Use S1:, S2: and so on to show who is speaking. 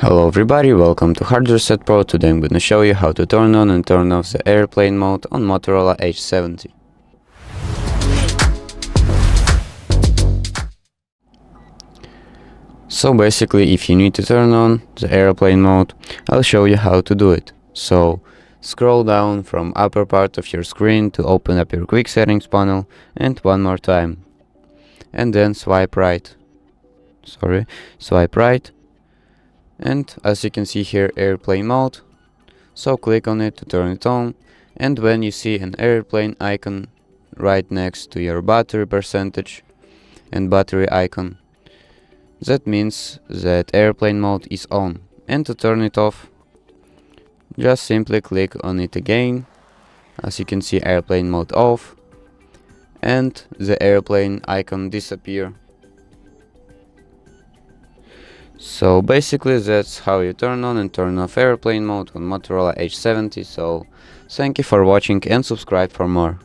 S1: Hello everybody, welcome to Hard Reset Pro. Today I'm gonna show you how to turn on and turn off the airplane mode on Motorola Edge 70. So basically, if you need to turn on the airplane mode, I'll show you how to do it. So scroll down from upper part of your screen to open up your quick settings panel, and one more time. And then swipe right. And as you can see here, airplane mode. So click on it to turn it on, and when you see an airplane icon right next to your battery percentage and battery icon, that means that airplane mode is on. And to turn it off, just simply click on it again. As you can see, airplane mode off, and the airplane icon disappear. So basically that's how you turn on and turn off airplane mode on Motorola Edge 70. So thank you for watching and subscribe for more.